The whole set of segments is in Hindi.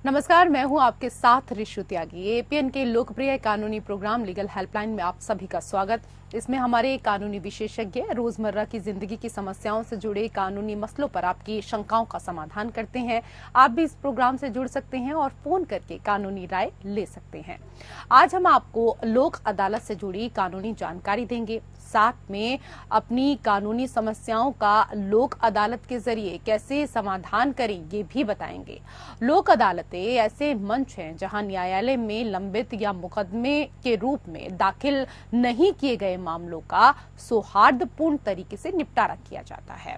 नमस्कार, मैं हूं आपके साथ ऋषु त्यागी। एपीएन के लोकप्रिय कानूनी प्रोग्राम लीगल हेल्पलाइन में आप सभी का स्वागत। इसमें हमारे कानूनी विशेषज्ञ रोजमर्रा की जिंदगी की समस्याओं से जुड़े कानूनी मसलों पर आपकी शंकाओं का समाधान करते हैं। आप भी इस प्रोग्राम से जुड़ सकते हैं और फोन करके कानूनी राय ले सकते हैं। आज हम आपको लोक अदालत से जुड़ी कानूनी जानकारी देंगे, साथ में अपनी कानूनी समस्याओं का लोक अदालत के जरिए कैसे समाधान करें ये भी बताएंगे। लोक अदालतें ऐसे मंच हैं जहां न्यायालय में लंबित या मुकदमे के रूप में दाखिल नहीं किए गए मामलों का सौहार्दपूर्ण तरीके से निपटारा किया जाता है।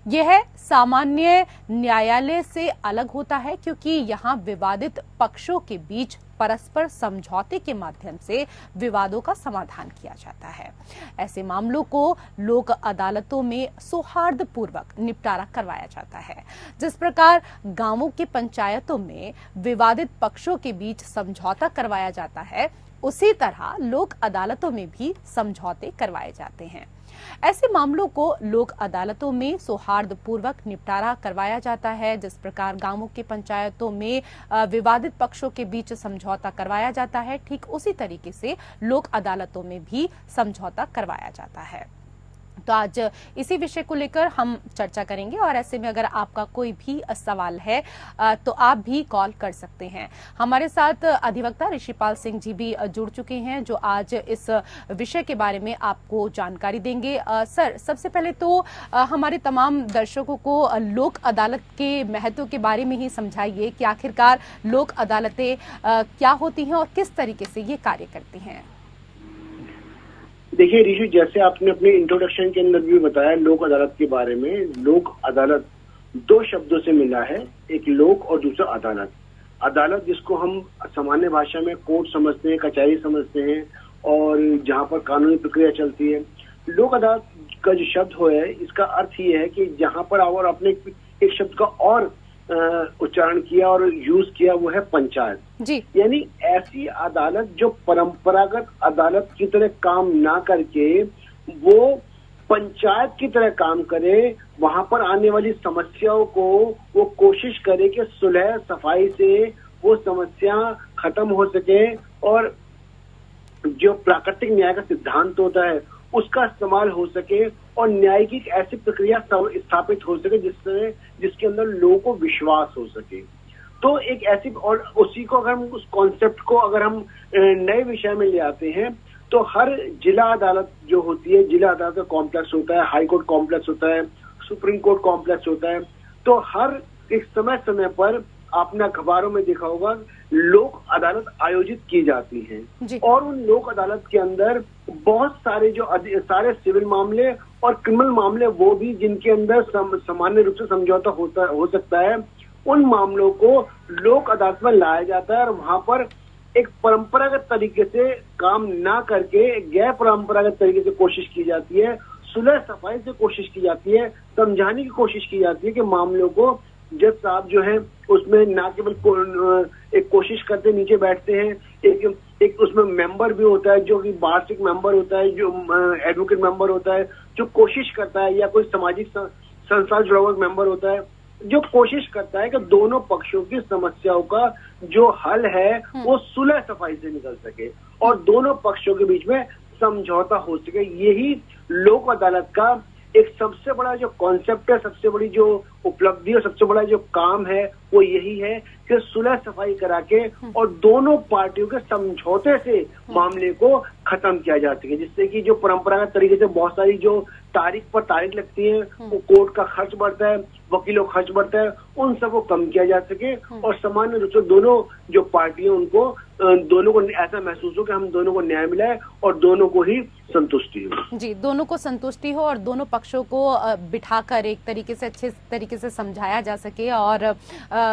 यह सामान्य न्यायालय से अलग होता है क्योंकि यहाँ विवादित पक्षों के बीच परस्पर समझौते के माध्यम से विवादों का समाधान किया जाता है। ऐसे मामलों को लोक अदालतों में सौहार्दपूर्वक निपटारा करवाया जाता है। जिस प्रकार गांवों की पंचायतों में विवादित पक्षों के बीच समझौता करवाया जाता है, उसी तरह लोक अदालतों में भी समझौते करवाए जाते हैं। ऐसे मामलों को लोक अदालतों में सौहार्दपूर्वक निपटारा करवाया जाता है। जिस प्रकार गांवों की पंचायतों में विवादित पक्षों के बीच समझौता करवाया जाता है, ठीक उसी तरीके से लोक अदालतों में भी समझौता करवाया जाता है। तो आज इसी विषय को लेकर हम चर्चा करेंगे और ऐसे में अगर आपका कोई भी सवाल है तो आप भी कॉल कर सकते हैं। हमारे साथ अधिवक्ता ऋषिपाल सिंह जी भी जुड़ चुके हैं जो आज इस विषय के बारे में आपको जानकारी देंगे। सर, सबसे पहले तो हमारे तमाम दर्शकों को लोक अदालत के महत्व के बारे में ही समझाइए कि आखिरकार लोक अदालतें क्या होती हैं और किस तरीके से ये कार्य करती हैं। देखिए ऋषि, जैसे आपने अपने इंट्रोडक्शन के अंदर भी बताया लोक अदालत के बारे में, लोक अदालत दो शब्दों से मिला है, एक लोक और दूसरा अदालत। अदालत जिसको हम सामान्य भाषा में कोर्ट समझते हैं, कचहरी समझते हैं और जहाँ पर कानूनी प्रक्रिया चलती है। लोक अदालत का जो शब्द है इसका अर्थ ये है कि जहाँ पर और अपने एक शब्द का और उच्चारण किया और यूज किया, वो है पंचायत जी। यानी ऐसी अदालत जो परंपरागत अदालत की तरह काम ना करके वो पंचायत की तरह काम करे, वहां पर आने वाली समस्याओं को वो कोशिश करे कि सुलह सफाई से वो समस्या खत्म हो सके और जो प्राकृतिक न्याय का सिद्धांत होता है उसका इस्तेमाल हो सके और न्याय की एक ऐसी प्रक्रिया स्थापित हो सके जिसके अंदर लोगों को विश्वास हो सके। तो एक ऐसी, और उसी को अगर हम उस कॉन्सेप्ट को अगर हम नए विषय में ले आते हैं तो हर जिला अदालत जो होती है, जिला अदालत का कॉम्प्लेक्स होता है, हाई कोर्ट कॉम्प्लेक्स होता है, सुप्रीम कोर्ट कॉम्प्लेक्स होता है। तो हर एक समय समय पर आपने अखबारों में देखा होगा लोक अदालत आयोजित की जाती है और उन लोक अदालत के अंदर बहुत सारे जो सारे सिविल मामले और क्रिमिनल मामले वो भी जिनके अंदर सामान्य रूप से समझौता हो सकता है, उन मामलों को लोक अदालत में लाया जाता है और वहां पर एक परंपरागत तरीके से काम ना करके गैर परंपरागत तरीके से कोशिश की जाती है, सुलह सफाई से कोशिश की जाती है, समझाने की कोशिश की जाती है कि मामलों को जज साहब जो है उसमें ना केवल एक कोशिश करते नीचे बैठते हैं, एक उसमें मेंबर भी होता है जो कि वार्षिक मेंबर होता है, जो एडवोकेट मेंबर होता है जो कोशिश करता है, या कोई सामाजिक संस्था जुड़ा हुआ मेंबर होता है जो कोशिश करता है कि दोनों पक्षों की समस्याओं का जो हल है वो सुलह सफाई से निकल सके और दोनों पक्षों के बीच में समझौता हो सके। यही लोक अदालत का एक सबसे बड़ा जो कॉन्सेप्ट है, सबसे बड़ी जो उपलब्धि और सबसे बड़ा जो काम है वो यही है कि सुलह सफाई करा के और दोनों पार्टियों के समझौते से मामले को खत्म किया जा सके, जिससे कि जो परंपरागत तरीके से बहुत सारी जो तारीख पर तारीख लगती है, वो कोर्ट का खर्च बढ़ता है, वकीलों का खर्च बढ़ता है, उन सबको कम किया जा सके और सामान्य रूप से दोनों जो पार्टियां उनको दोनों को ऐसा महसूस हो कि हम दोनों को न्याय मिला है और दोनों को ही संतुष्टि हो। जी, दोनों को संतुष्टि हो और दोनों पक्षों को बिठाकर एक तरीके से अच्छे तरीके से समझाया जा सके और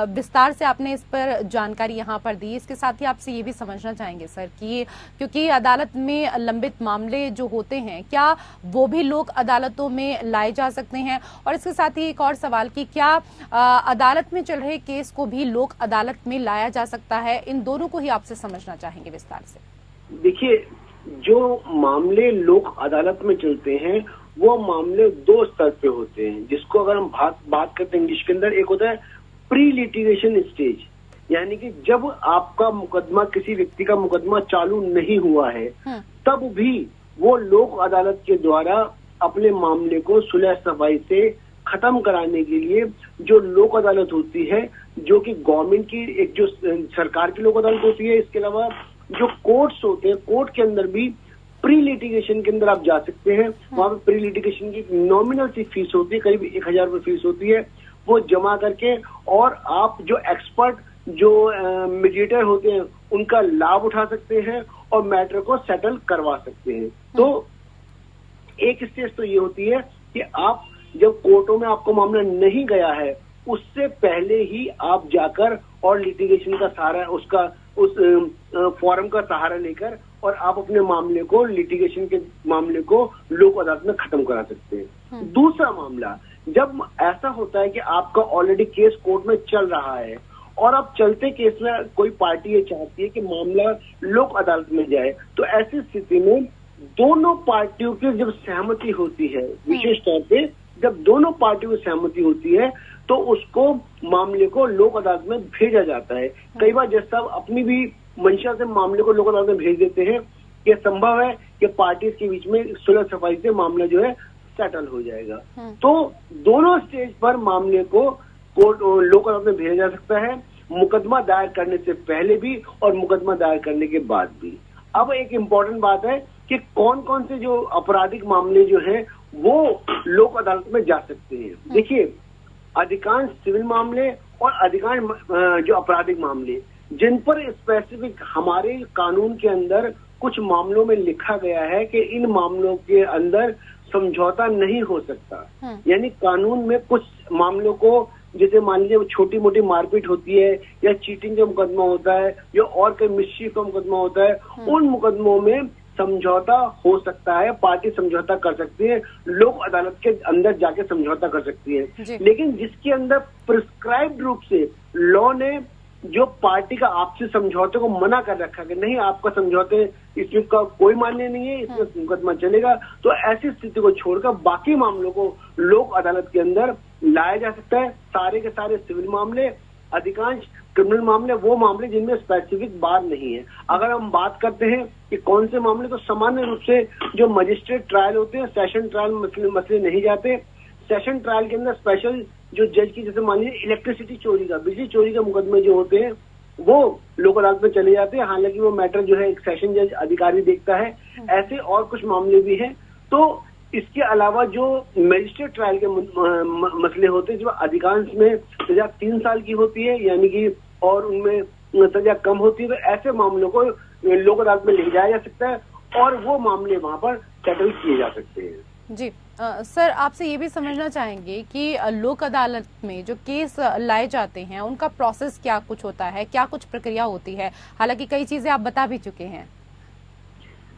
विस्तार से आपने इस पर जानकारी यहाँ पर दी। इसके साथ ही आपसे ये भी समझना चाहेंगे सर कि क्योंकि अदालत में लंबित मामले जो होते हैं, क्या वो भी लोक अदालतों में लाए जा सकते हैं? और इसके साथ ही एक और सवाल कि क्या अदालत में चल रहे केस को भी लोक अदालत में लाया जा सकता है? इन दोनों को ही आपसे समझना चाहेंगे विस्तार से। देखिए, जो मामले लोक अदालत में चलते हैं वो मामले दो स्तर पे होते हैं, जिसको अगर हम बात करते हैं इंग्लिश के अंदर, एक होता है प्री लिटिगेशन स्टेज, यानी कि जब आपका मुकदमा, किसी व्यक्ति का मुकदमा चालू नहीं हुआ है, तब भी वो लोक अदालत के द्वारा अपने मामले को सुलह सफाई से खत्म कराने के लिए जो लोक अदालत होती है, जो कि गवर्नमेंट की एक जो सरकार की लोक अदालत होती है, इसके अलावा जो कोर्ट्स होते हैं, कोर्ट के अंदर भी प्री लिटिगेशन के अंदर आप जा सकते हैं। वहां पे प्री लिटिगेशन की नॉमिनल सी फीस होती है, करीब 1000 रुपये फीस होती है, वो जमा करके और आप जो एक्सपर्ट जो मीडिएटर होते हैं उनका लाभ उठा सकते हैं और मैटर को सेटल करवा सकते हैं। तो एक स्टेज तो ये होती है कि आप जब कोर्टों में आपको मामला नहीं गया है, उससे पहले ही आप जाकर और लिटिगेशन का सहारा, उसका उस फॉरम का सहारा लेकर और आप अपने मामले को, लिटिगेशन के मामले को लोक अदालत में खत्म करा सकते हैं। दूसरा मामला, जब ऐसा होता है कि आपका ऑलरेडी केस कोर्ट में चल रहा है और अब चलते केस में कोई पार्टी ये चाहती है कि मामला लोक अदालत में जाए, तो ऐसी स्थिति में दोनों पार्टियों की जब सहमति होती है, विशेष तौर पे जब दोनों पार्टियों की सहमति होती है, तो उसको मामले को लोक अदालत में भेजा जाता है। कई बार जज साहब अपनी भी मंशा से मामले को लोक अदालत में भेज देते हैं। यह संभव है कि पार्टीज के बीच में सुलह सफाई से मामला जो है सेटल हो जाएगा। तो दोनों स्टेज पर मामले को कोर्ट लोक अदालत में भेजा जा सकता है, मुकदमा दायर करने से पहले भी और मुकदमा दायर करने के बाद भी। अब एक इम्पोर्टेंट बात है कि कौन कौन से जो आपराधिक मामले जो हैं वो लोक अदालत में जा सकते हैं। देखिए, अधिकांश सिविल मामले और अधिकांश जो आपराधिक मामले जिन पर स्पेसिफिक हमारे कानून के अंदर कुछ मामलों में लिखा गया है कि इन मामलों के अंदर समझौता नहीं हो सकता, यानी कानून में कुछ मामलों को, जैसे मान लीजिए छोटी मोटी मारपीट होती है या चीटिंग का मुकदमा होता है या और कोई मिसचिफ का मुकदमा होता है, उन मुकदमों में समझौता हो सकता है, पार्टी समझौता कर सकती है, लोक अदालत के अंदर जाके समझौता कर सकती है। लेकिन जिसके अंदर प्रिस्क्राइब्ड रूप से लॉ ने जो पार्टी का आपसी समझौते को मना कर रखा कि नहीं, आपका समझौते इसमें का कोई मान्य नहीं है, इसमें मुकदमा चलेगा, तो ऐसी स्थिति को छोड़कर बाकी मामलों को लोक अदालत के अंदर लाया जा सकता है। सारे के सारे सिविल मामले, अधिकांश क्रिमिनल मामले, वो मामले जिनमें स्पेसिफिक बार नहीं है। अगर हम बात करते हैं कि कौन से मामले, तो सामान्य रूप से जो मजिस्ट्रेट ट्रायल होते हैं, सेशन ट्रायल मसले नहीं जाते। सेशन ट्रायल के अंदर स्पेशल जो जज की, जैसे मान लीजिए इलेक्ट्रिसिटी चोरी का, बिजली चोरी के मुकदमे जो होते हैं वो लोक अदालत में चले जाते हैं। हालांकि वो मैटर जो है एक सेशन जज अधिकारी देखता है। ऐसे और कुछ मामले भी हैं। तो इसके अलावा जो मजिस्ट्रेट ट्रायल के मसले होते हैं, जो अधिकांश में सजा 3 साल की होती है, यानी कि और उनमें सजा कम होती है, तो ऐसे मामलों को लोक अदालत में ले जाया जा सकता है और वो मामले वहां पर सेटल किए जा सकते हैं। जी सर, आपसे ये भी समझना चाहेंगे कि लोक अदालत में जो केस लाए जाते हैं उनका प्रोसेस क्या कुछ होता है, क्या कुछ प्रक्रिया होती है? हालांकि कई चीजें आप बता भी चुके हैं।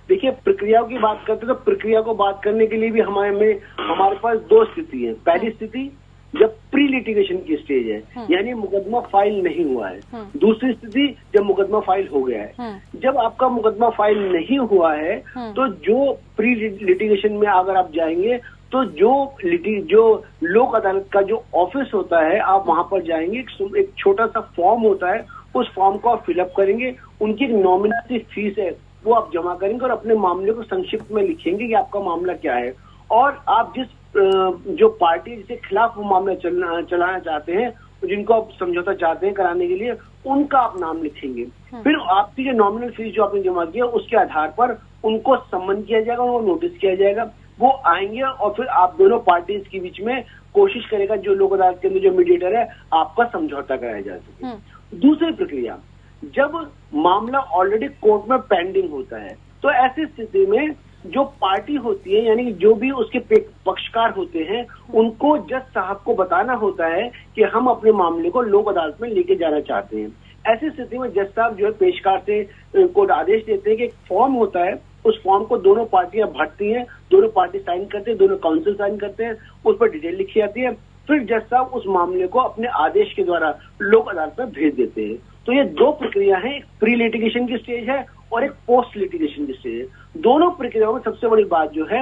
देखिए, प्रक्रियाओं की बात करते हैं तो प्रक्रिया को बात करने के लिए भी हमारे पास 2 स्थिति है। पहली स्थिति जब प्री लिटिगेशन की स्टेज है, यानी मुकदमा फाइल नहीं हुआ है। दूसरी स्थिति जब मुकदमा फाइल हो गया है। जब आपका मुकदमा फाइल नहीं हुआ है तो जो प्री लिटिगेशन में अगर आप जाएंगे तो जो लोक अदालत का जो ऑफिस होता है, आप वहां पर जाएंगे, एक छोटा सा फॉर्म होता है, उस फॉर्म को आप फिलअप करेंगे, उनकी एक नॉमिनल सी फीस है वो आप जमा करेंगे और अपने मामले को संक्षिप्त में लिखेंगे कि आपका मामला क्या है और आप जिस जो पार्टी जिसके खिलाफ वो मामला चलाना चाहते हैं, जिनको आप समझौता चाहते हैं कराने के लिए, उनका आप नाम लिखेंगे। फिर आपकी जो नॉमिनल फीस जो आपने जमा किया उसके आधार पर उनको सम्मन किया जाएगा, उनको नोटिस किया जाएगा, वो आएंगे और फिर आप दोनों पार्टीज के बीच में कोशिश करेगा जो लोक अदालत के अंदर जो मीडिएटर है आपका समझौता कराया जा सके। दूसरी प्रक्रिया, जब मामला ऑलरेडी कोर्ट में पेंडिंग होता है, तो ऐसी स्थिति में जो पार्टी होती है, यानी जो भी उसके पक्षकार होते हैं, उनको जज साहब को बताना होता है कि हम अपने मामले को लोक अदालत में लेके जाना चाहते हैं। ऐसी स्थिति में जज साहब जो है पेशकार से कोर्ट आदेश देते हैं कि एक फॉर्म होता है, उस फॉर्म को दोनों पार्टियां भरती हैं, दोनों पार्टी साइन करते हैं, दोनों काउंसिल साइन करते हैं, उस पर डिटेल लिखी जाती है। फिर जज साहब उस मामले को अपने आदेश के द्वारा लोक अदालत में भेज देते हैं। तो ये 2 प्रक्रिया है, एक प्री लिटिगेशन की स्टेज है और एक पोस्ट लिटिगेशन की स्टेज है। दोनों प्रक्रियाओं में सबसे बड़ी बात जो है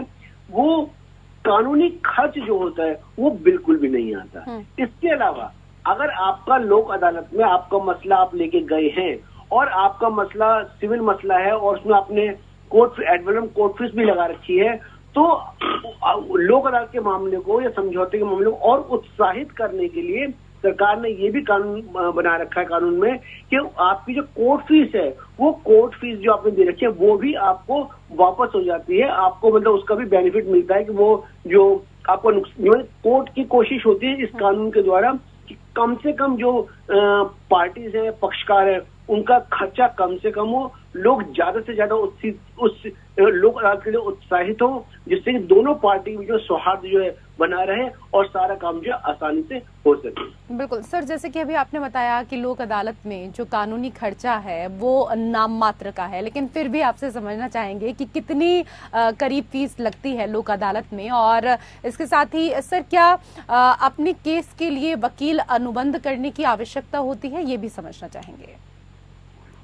वो कानूनी खर्च जो होता है वो बिल्कुल भी नहीं आता। इसके अलावा अगर आपका लोक अदालत में आपका मसला आप लेके गए हैं और आपका मसला सिविल मसला है और उसमें आपने कोर्ट फीस भी लगा रखी है, तो लोक अदालत के मामले को या समझौते के मामले को और उत्साहित करने के लिए सरकार ने ये भी कानून बना रखा है कानून में कि आपकी जो कोर्ट फीस है, वो कोर्ट फीस जो आपने दे रखी है वो भी आपको वापस हो जाती है। आपको मतलब उसका भी बेनिफिट मिलता है कि वो जो आपको कोर्ट की कोशिश होती है इस कानून के द्वारा कि कम से कम जो पार्टीज है, पक्षकार है, उनका खर्चा कम से कम हो, लोग ज्यादा से ज्यादा उस लोक अदालत के लिए उत्साहित हो, जिससे कि दोनों पार्टी में जो सौहार्द जो है बना रहे और सारा काम जो है आसानी से हो सके। बिल्कुल सर, जैसे कि अभी आपने बताया कि लोक अदालत में जो कानूनी खर्चा है वो नाम मात्र का है, लेकिन फिर भी आपसे समझना चाहेंगे कि कितनी करीब फीस लगती है लोक अदालत में, और इसके साथ ही सर क्या अपने केस के लिए वकील अनुबंध करने की आवश्यकता होती है, ये भी समझना चाहेंगे।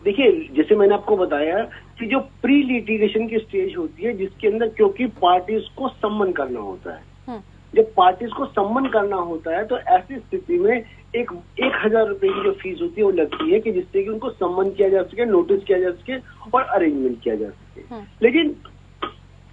देखिए, जैसे मैंने आपको बताया कि जो प्री लिटिगेशन की स्टेज होती है जिसके अंदर क्योंकि पार्टीज को सम्मन करना होता है, जब पार्टीज को सम्मन करना होता है तो ऐसी स्थिति में 1,000 रुपए की जो फीस होती है वो लगती है कि जिससे कि उनको सम्मन किया जा सके, नोटिस किया जा सके और अरेंजमेंट किया जा सके। लेकिन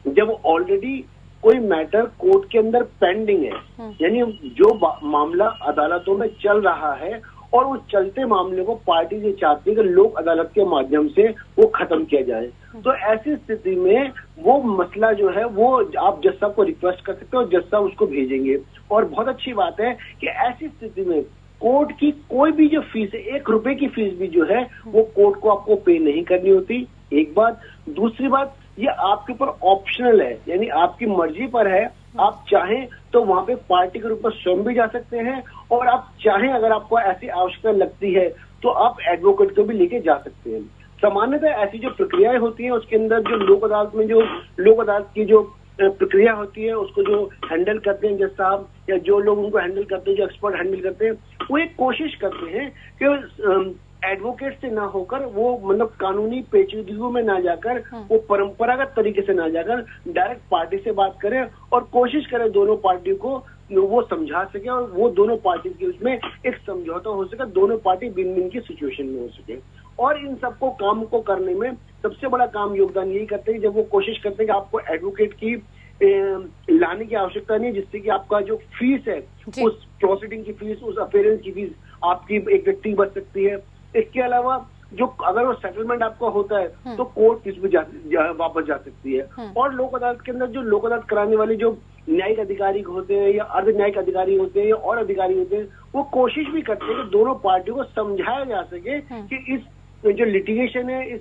जब ऑलरेडी कोई मैटर कोर्ट के अंदर पेंडिंग है, यानी जो मामला अदालतों में चल रहा है और उस चलते मामले को पार्टी ये चाहती है कि लोक अदालत के माध्यम से वो खत्म किया जाए, तो ऐसी स्थिति में वो मसला जो है वो आप जज साहब को रिक्वेस्ट कर सकते हो, जज साहब उसको भेजेंगे। और बहुत अच्छी बात है कि ऐसी स्थिति में कोर्ट की कोई भी जो फीस है, 1 रुपए की फीस भी जो है वो कोर्ट को आपको पे नहीं करनी होती, एक बात। दूसरी बात, ये आपके ऊपर ऑप्शनल है, यानी आपकी मर्जी पर है। आप चाहें तो वहां पे पार्टी के रूप में स्वयं भी जा सकते हैं, और आप चाहें अगर आपको ऐसी आवश्यकता लगती है तो आप एडवोकेट को भी लेके जा सकते हैं। सामान्यतः ऐसी जो प्रक्रियाएं होती हैं उसके अंदर जो लोक अदालत में जो लोक अदालत की जो प्रक्रिया होती है उसको जो हैंडल करते हैं जज साहब या जो लोग उनको हैंडल करते हैं, जो एक्सपर्ट हैंडल करते हैं, वो एक कोशिश करते हैं कि एडवोकेट से ना होकर वो मतलब कानूनी पेचीदगियों में ना जाकर वो परंपरागत तरीके से ना जाकर डायरेक्ट पार्टी से बात करें और कोशिश करें दोनों पार्टियों को वो समझा सके और वो दोनों पार्टी के उसमें एक समझौता हो सके, दोनों पार्टी विन विन की सिचुएशन में हो सके। और इन सबको काम को करने में सबसे बड़ा काम योगदान यही करते हैं जब वो कोशिश करते हैं कि आपको एडवोकेट की लाने की आवश्यकता नहीं, जिससे कि आपका जो फीस है उस प्रोसीडिंग की फीस, उस अपेयरेंस की फीस आपकी एक व्यक्ति बच सकती है। इसके अलावा जो अगर वो सेटलमेंट आपका होता है तो कोर्ट फीस भी वापस जा सकती है। और लोक अदालत के अंदर जो लोक अदालत कराने वाले जो न्यायिक अधिकारी होते हैं या अर्ध न्यायिक अधिकारी होते हैं या और अधिकारी होते हैं, वो कोशिश भी करते हैं कि दोनों पार्टियों को समझाया जा सके कि इस जो लिटिगेशन है, इस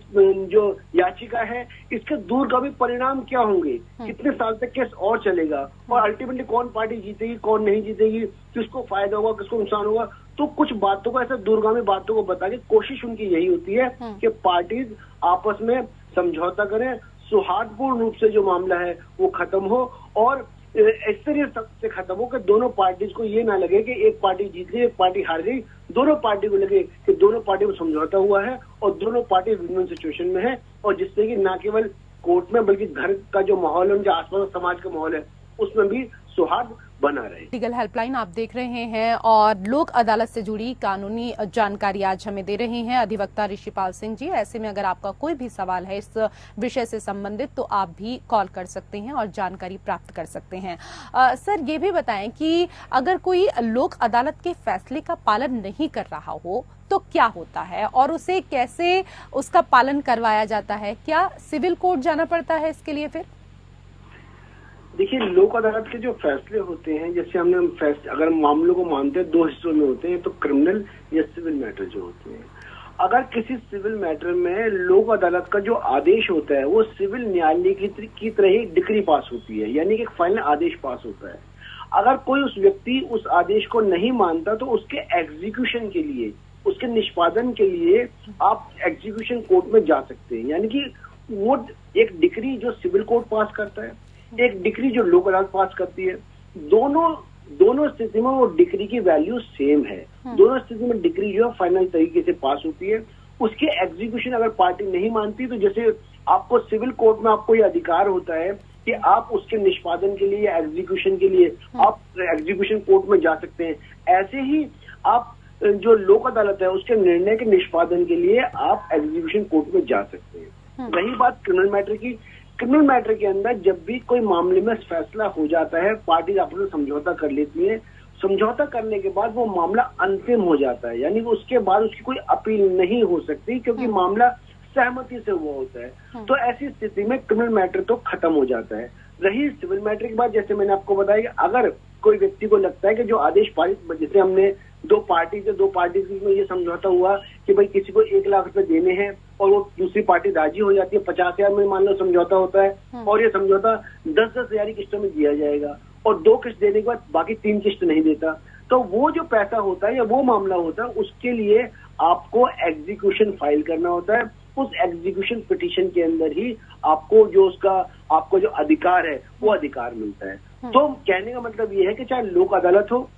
जो याचिका है, इसके दूरगामी परिणाम क्या होंगे, कितने साल तक केस और चलेगा और अल्टीमेटली कौन पार्टी जीतेगी, कौन नहीं जीतेगी, किसको फायदा होगा, किसको नुकसान होगा। तो कुछ बातों को, ऐसे दूरगामी बातों को बता के कोशिश उनकी यही होती है कि पार्टीज आपस में समझौता करें, सौहार्दपूर्ण रूप से जो मामला है वो खत्म हो और इस तरह से खत्म हो कि दोनों पार्टीज को ये ना लगे कि एक पार्टी जीत गई, एक पार्टी हार गई। दोनों पार्टी को लगे कि दोनों पार्टी को समझौता हुआ है और दोनों पार्टी विन विन सिचुएशन में है, और जिससे कि ना केवल कोर्ट में बल्कि घर का जो माहौल है, जो आसपास समाज का माहौल है, उसमें भी सौहार्द बना रहे। लीगल हेल्पलाइन आप देख रहे हैं और लोक अदालत से जुड़ी कानूनी जानकारी आज हमें दे रहे हैं अधिवक्ता ऋषिपाल सिंह जी। ऐसे में अगर आपका कोई भी सवाल है इस विषय से संबंधित तो आप भी कॉल कर सकते हैं और जानकारी प्राप्त कर सकते हैं। सर ये भी बताएं कि अगर कोई लोक अदालत के फैसले का पालन नहीं कर रहा हो तो क्या होता है और उसे कैसे उसका पालन करवाया जाता है? क्या सिविल कोर्ट जाना पड़ता है इसके लिए? फिर देखिए, लोक अदालत के जो फैसले होते हैं, जैसे हमने अगर मामलों को मानते हैं 2 हिस्सों में होते हैं, तो क्रिमिनल या सिविल मैटर जो होते हैं। अगर किसी सिविल मैटर में लोक अदालत का जो आदेश होता है वो सिविल न्यायालय की तरह ही डिक्री पास होती है, यानी कि एक फाइनल आदेश पास होता है। अगर कोई उस व्यक्ति उस आदेश को नहीं मानता तो उसके एग्जीक्यूशन के लिए, उसके निष्पादन के लिए आप एग्जीक्यूशन कोर्ट में जा सकते हैं। यानी कि वो एक डिक्री जो सिविल कोर्ट पास करता है, एक डिक्री जो लोक अदालत पास करती है, दोनों स्थिति में वो डिक्री की वैल्यू सेम है। दोनों स्थिति में डिक्री जो है फाइनल तरीके से पास होती है। उसके एग्जीक्यूशन अगर पार्टी नहीं मानती तो जैसे आपको सिविल कोर्ट में आपको ये अधिकार होता है कि आप उसके निष्पादन के लिए या एग्जीक्यूशन के लिए आप एग्जीक्यूशन कोर्ट में जा सकते हैं, ऐसे ही आप जो लोक अदालत है उसके निर्णय के निष्पादन के लिए आप एग्जीक्यूशन कोर्ट में जा सकते हैं। रही बात क्रिमिनल मैटर की, क्रिमिनल मैटर के अंदर जब भी कोई मामले में फैसला हो जाता है, पार्टी आपस में समझौता कर लेती है, समझौता करने के बाद वो मामला अंतिम हो जाता है, यानी उसके बाद उसकी कोई अपील नहीं हो सकती क्योंकि मामला सहमति से हुआ होता है। तो ऐसी स्थिति में क्रिमिनल मैटर तो खत्म हो जाता है। रही सिविल मैटर की बात, जैसे मैंने आपको बताया कि अगर कोई व्यक्ति को लगता है कि जो आदेश पारित, जैसे हमने दो पार्टी में ये समझौता हुआ कि भाई किसी को 1 लाख रुपए देने हैं और वो दूसरी पार्टी राजी हो जाती है, 50,000 में मान लो समझौता होता है और ये समझौता 10-10 हजार किस्तों में दिया जाएगा और 2 किस्त देने के बाद बाकी 3 किस्त नहीं देता, तो वो जो पैसा होता है या वो मामला होता है उसके लिए आपको एग्जीक्यूशन फाइल करना होता है। उस एग्जीक्यूशन पिटीशन के अंदर ही आपको जो अधिकार है वो अधिकार मिलता है। तो कहने का मतलब ये है कि चाहे लोक अदालत हो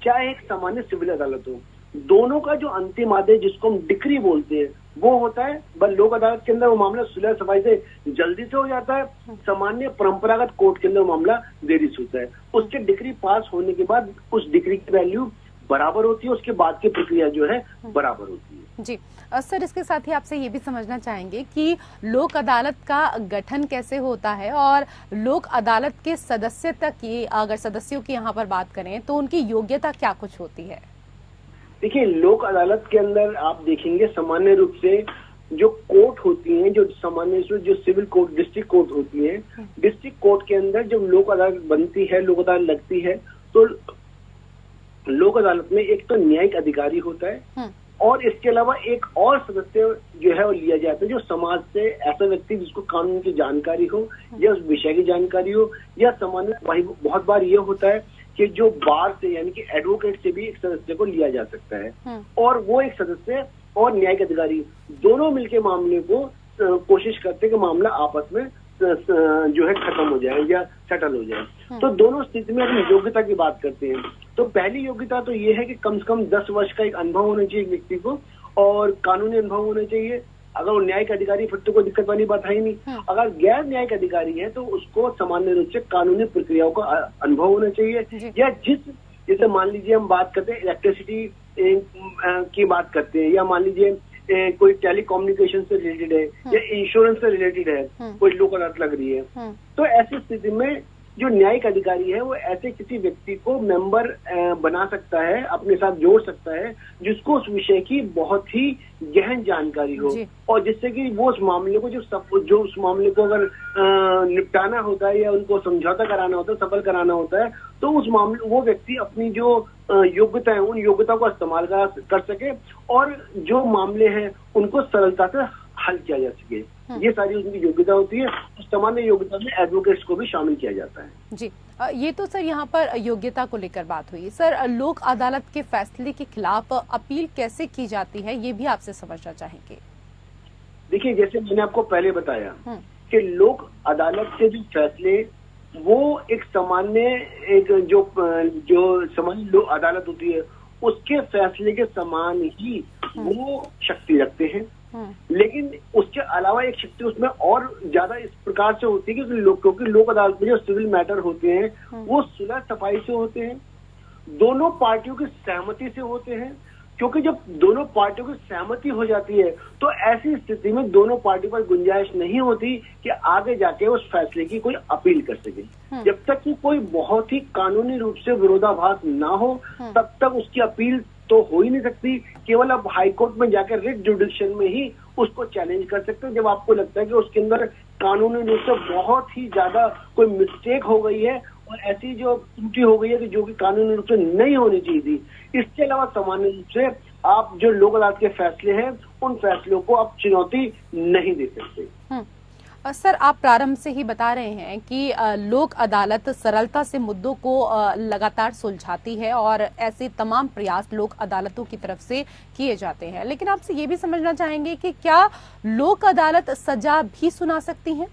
चाहे एक सामान्य सिविल अदालत हो, दोनों का जो अंतिम आदेश जिसको हम डिक्री बोलते हैं वो होता है। बस लोक अदालत के अंदर वो मामला सुलह सफाई से जल्दी से हो जाता है, सामान्य परंपरागत कोर्ट के अंदर मामला देरी से होता है। उसके डिक्री पास होने के बाद उस डिक्री की वैल्यू बराबर होती है, उसके बाद की प्रक्रिया जो है बराबर होती है। जी सर, इसके साथ ही आपसे ये भी समझना चाहेंगे कि लोक अदालत का गठन कैसे होता है और लोक अदालत के सदस्यता की, अगर सदस्यों की यहाँ पर बात करें तो उनकी योग्यता क्या कुछ होती है? देखिए, लोक अदालत के अंदर आप देखेंगे सामान्य रूप से जो कोर्ट होती हैं, जो सामान्य रूप से जो सिविल कोर्ट, डिस्ट्रिक्ट कोर्ट होती है, डिस्ट्रिक्ट कोर्ट के अंदर जब लोक अदालत बनती है, लोक अदालत लगती है, तो लोक अदालत में एक तो न्यायिक अधिकारी होता है और इसके अलावा एक और सदस्य जो है वो लिया जाता है जो समाज से, ऐसा व्यक्ति जिसको कानून की जानकारी हो या उस विषय की जानकारी हो, या सामान्य बहुत बार ये होता है कि जो बार से यानी कि एडवोकेट से भी एक सदस्य को लिया जा सकता है और वो एक सदस्य और न्यायिक अधिकारी दोनों मिलकर मामले को कोशिश करते हैं कि मामला आपस में जो है खत्म हो जाए या सेटल हो जाए। तो दोनों स्थिति में हम योग्यता की बात करते हैं तो पहली योग्यता तो ये है कि कम से कम 10 वर्ष का एक अनुभव होना चाहिए व्यक्ति को और कानूनी अनुभव होना चाहिए। अगर वो न्यायिक अधिकारी फिर तो कोई दिक्कत वाली बात है ही नहीं। अगर गैर न्यायिक अधिकारी है तो उसको सामान्य रूप से कानूनी प्रक्रियाओं का अनुभव होना चाहिए, या जैसे मान लीजिए हम बात करते हैं इलेक्ट्रिसिटी की बात करते हैं, या मान लीजिए कोई टेलीकम्युनिकेशन से रिलेटेड है या इंश्योरेंस से रिलेटेड है, कोई लोक अदालत लग रही है, तो ऐसी स्थिति में जो न्यायिक अधिकारी है वो ऐसे किसी व्यक्ति को मेंबर बना सकता है, अपने साथ जोड़ सकता है जिसको उस विषय की बहुत ही गहन जानकारी हो और जिससे कि वो उस मामले को जो उस मामले को अगर निपटाना होता है या उनको समझौता कराना होता है, सफल कराना होता है, तो उस मामले वो व्यक्ति अपनी जो योग्यता है उन योग्यता को इस्तेमाल कर सके और जो मामले हैं उनको सरलता से हल किया जा सके। ये सारी उनकी योग्यता होती है। सामान्य योग्यता में एडवोकेट्स को भी शामिल किया जाता है। जी, ये तो सर यहाँ पर योग्यता को लेकर बात हुई। सर, लोक अदालत के फैसले के खिलाफ अपील कैसे की जाती है ये भी आपसे समझना चाहेंगे। देखिए, जैसे मैंने आपको पहले बताया कि लोक अदालत के जो फैसले वो एक सामान्य जो सामान्य अदालत होती है उसके फैसले के समान ही वो शक्ति रखते हैं, लेकिन उसके अलावा एक शक्ति उसमें और ज्यादा इस प्रकार से होती है क्योंकि लोक अदालत में जो सिविल मैटर होते हैं वो सुलह सफाई से होते हैं, दोनों पार्टियों की सहमति से होते हैं। क्योंकि जब दोनों पार्टियों की सहमति हो जाती है तो ऐसी स्थिति में दोनों पार्टी पर गुंजाइश नहीं होती कि आगे जाके उस फैसले की कोई अपील कर सके। जब तक कि कोई बहुत ही कानूनी रूप से विरोधाभास ना हो तब तक उसकी अपील तो हो ही नहीं सकती। केवल आप हाईकोर्ट में जाकर रिट जुडिक्शन में ही उसको चैलेंज कर सकते हैं जब आपको लगता है कि उसके अंदर कानूनी रूप से बहुत ही ज्यादा कोई मिस्टेक हो गई है और ऐसी जो त्रुटि हो गई है कि जो कि कानूनी रूप से नहीं होनी चाहिए थी। इसके अलावा सामान्य रूप से आप जो लोक अदालत के फैसले हैं उन फैसलों को आप चुनौती नहीं दे सकते। सर, आप प्रारंभ से ही बता रहे हैं कि लोक अदालत सरलता से मुद्दों को लगातार सुलझाती है और ऐसे तमाम प्रयास लोक अदालतों की तरफ से किए जाते हैं, लेकिन आपसे ये भी समझना चाहेंगे कि क्या लोक अदालत सजा भी सुना सकती है?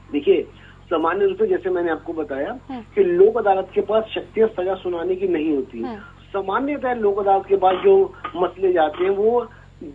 देखिए, सामान्य रूप से जैसे मैंने आपको बताया कि लोक अदालत के पास शक्तियां सजा सुनाने की नहीं होती। सामान्यतः लोक अदालत के पास जो मसले जाते हैं वो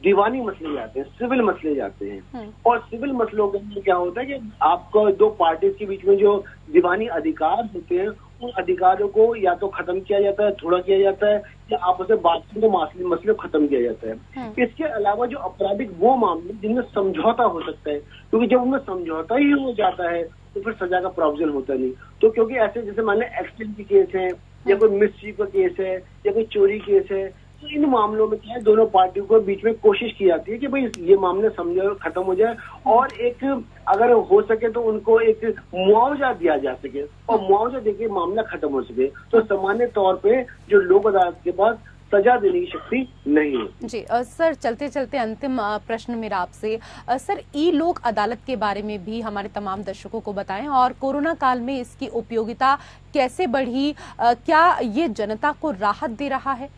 दीवानी मसले जाते हैं, सिविल मसले जाते हैं। और सिविल मसलों के अंदर क्या होता है कि आपको दो पार्टीज के बीच में जो दीवानी अधिकार होते हैं उन अधिकारों को या तो खत्म किया जाता है, थोड़ा किया जाता है, या आपस में बातचीत तो मसले को खत्म किया जाता है। इसके अलावा जो आपराधिक वो मामले जिनमें समझौता हो सकता है, क्योंकि जब उनमें समझौता ही हो जाता है तो फिर सजा का प्रोविजन होता नहीं। तो क्योंकि ऐसे जैसे मान लें एक्सीडेंट की केस है, या कोई मिसचीफ का केस है, या कोई चोरी केस है, तो इन मामलों में क्या है, दोनों पार्टियों को बीच में कोशिश की जाती है कि भाई ये मामले समझो खत्म हो जाए, और एक अगर हो सके तो उनको एक मुआवजा दिया जा सके, और मुआवजा देके मामला खत्म हो सके। तो सामान्य तौर पे जो लोक अदालत के पास सजा देने की शक्ति नहीं है। जी सर, चलते चलते अंतिम प्रश्न मेरा आपसे, सर ई लोक अदालत के बारे में भी हमारे तमाम दर्शकों को बताएं, और कोरोना काल में इसकी उपयोगिता कैसे बढ़ी, क्या ये जनता को राहत दे रहा है?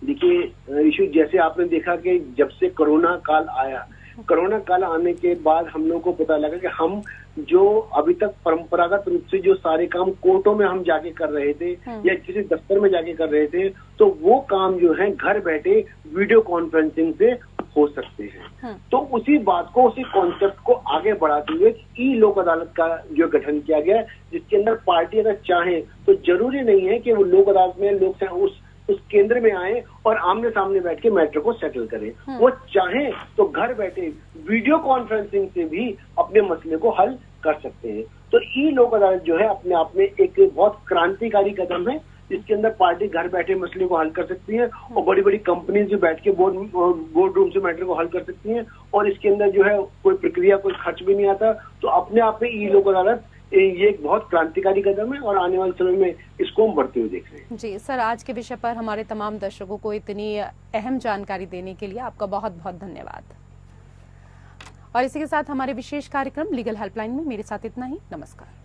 देखिए इशू, जैसे आपने देखा कि जब से कोरोना काल आया, कोरोना काल आने के बाद हम लोगों को पता लगा कि हम जो अभी तक परंपरागत रूप से जो सारे काम कोर्टों में हम जाके कर रहे थे या किसी दफ्तर में जाके कर रहे थे, तो वो काम जो है घर बैठे वीडियो कॉन्फ्रेंसिंग से हो सकते हैं। तो उसी बात को, उसी कॉन्सेप्ट को आगे बढ़ाते हुए ई लोक अदालत का जो गठन किया गया, जिसके अंदर पार्टी अगर चाहे तो जरूरी नहीं है कि वो लोक अदालत में लोग उस केंद्र में आए और आमने सामने बैठ के मैटर को सेटल करें। वो चाहे तो घर बैठे वीडियो कॉन्फ्रेंसिंग से भी अपने मसले को हल कर सकते हैं। तो ई लोक अदालत जो है अपने आप में एक बहुत क्रांतिकारी कदम है, जिसके अंदर पार्टी घर बैठे मसले को हल कर सकती है, और बड़ी बड़ी कंपनीज जो बैठ के बोर्ड रूम से मैटर को हल कर सकती हैं, और इसके अंदर जो है कोई प्रक्रिया, कोई खर्च भी नहीं आता। तो अपने आप में ई लोक अदालत ये एक बहुत क्रांतिकारी कदम है, और आने वाले समय में इसको हम बढ़ते हुए देख रहे हैं। जी सर, आज के विषय पर हमारे तमाम दर्शकों को इतनी अहम जानकारी देने के लिए आपका बहुत बहुत धन्यवाद। और इसी के साथ हमारे विशेष कार्यक्रम लीगल हेल्पलाइन में मेरे साथ इतना ही। नमस्कार।